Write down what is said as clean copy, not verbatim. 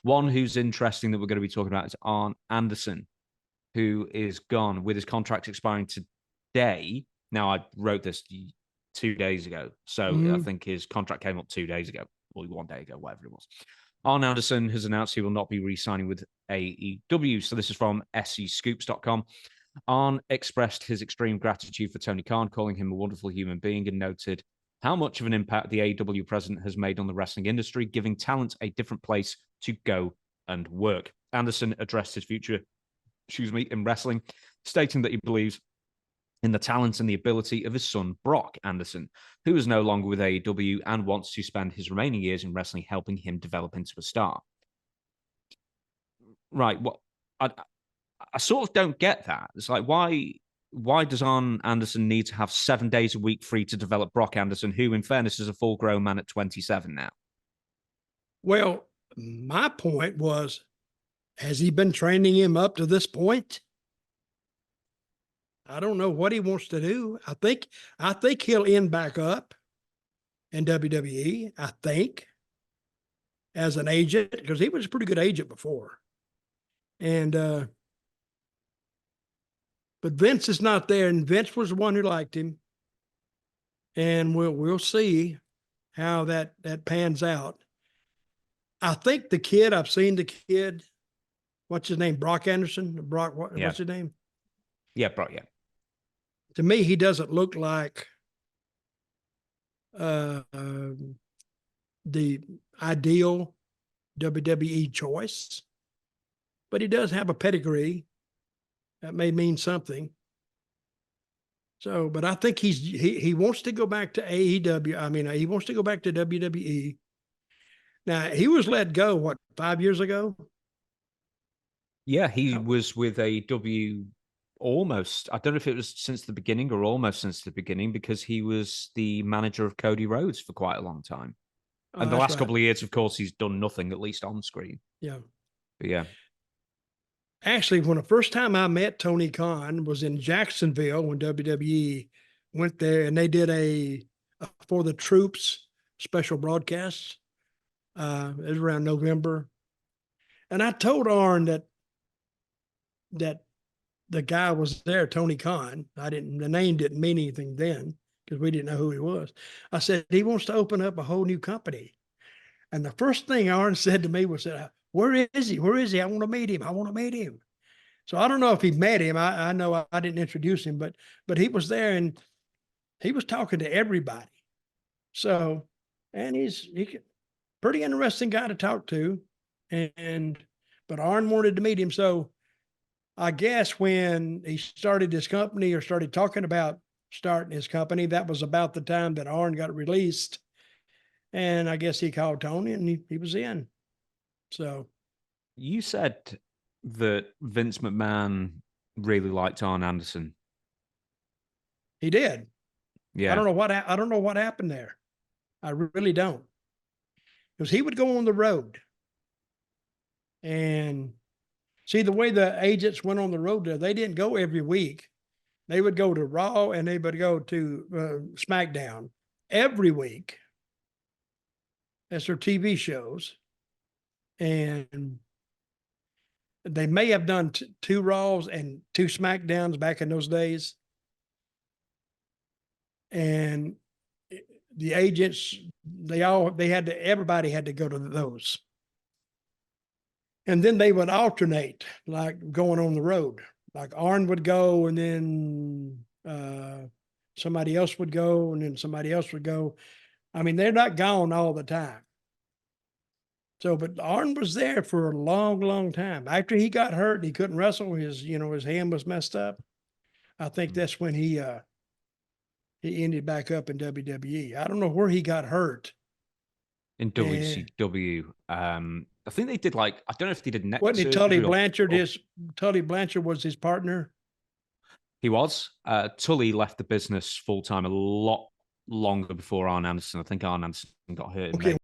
One who's interesting that we're going to be talking about is Arn Anderson, who is gone with his contract expiring today. Now, I wrote this 2 days ago, so I think his contract came up 2 days ago, or 1 day ago, whatever it was. Arn Anderson has announced he will not be re-signing with AEW. So this is from SCScoops.com. Arn expressed his extreme gratitude for Tony Khan, calling him a wonderful human being, and noted how much of an impact the AEW president has made on the wrestling industry, giving talent a different place to go and work. Anderson addressed his future, in wrestling, stating that he believes in the talent and the ability of his son, Brock Anderson, who is no longer with AEW and wants to spend his remaining years in wrestling helping him develop into a star. Right. Well, I sort of don't get that. It's like, why does Arn Anderson need to have 7 days a week free to develop Brock Anderson, who, in fairness, is a full-grown man at 27 now? Well, my point was, has he been training him up to this point? I don't know what he wants to do. I think he'll end back up in WWE, I think, as an agent, because he was a pretty good agent before. And but Vince is not there, and Vince was the one who liked him. And we'll see how that pans out. I think the kid, I've seen the kid, what's his name? Brock Anderson? What's his name? Yeah, Brock, yeah. To me, he doesn't look like the ideal WWE choice, but he does have a pedigree. That may mean something. So, but I think he wants to go back to AEW. I mean, he wants to go back to WWE. Now, he was let go, what, 5 years ago? Yeah, he was with AEW almost. I don't know if it was since the beginning or almost since the beginning, because he was the manager of Cody Rhodes for quite a long time. And the last couple of years, of course, he's done nothing, at least on screen. Yeah. But yeah. Actually, when the first time I met Tony Khan was in Jacksonville when WWE went there, and they did a for the troops special broadcast. It was around November. And I told Arn that the guy was there, Tony Khan. The name didn't mean anything then because we didn't know who he was. I said, he wants to open up a whole new company. And the first thing Arn said to me was, where is he? Where is he? I want to meet him. I want to meet him. So I don't know if he met him. I know I didn't introduce him, but he was there and he was talking to everybody. So, and he's pretty interesting guy to talk to. But Arn wanted to meet him. So I guess when he started his company or started talking about starting his company, that was about the time that Arn got released. And I guess he called Tony and he was in. So you said that Vince McMahon really liked Arn Anderson. He did. Yeah. I don't know what happened there. I really don't. Because he would go on the road. And see, the way the agents went on the road there, they didn't go every week. They would go to Raw and they would go to SmackDown every week. That's their TV shows. And they may have done 2 Raws and 2 SmackDowns back in those days. And the agents, everybody had to go to those. And then they would alternate, like going on the road. Like Arn would go, and then somebody else would go, and then somebody else would go. I mean, they're not gone all the time. So, but Arn was there for a long, long time. After he got hurt and he couldn't wrestle, his hand was messed up. I think that's when he ended back up in WWE. I don't know where he got hurt. In WCW. I think they did I don't know if they did neck surgery. Wasn't it Tully Blanchard? Tully Blanchard was his partner. He was. Tully left the business full time a lot longer before Arn Anderson. I think Arn Anderson got hurt. Okay,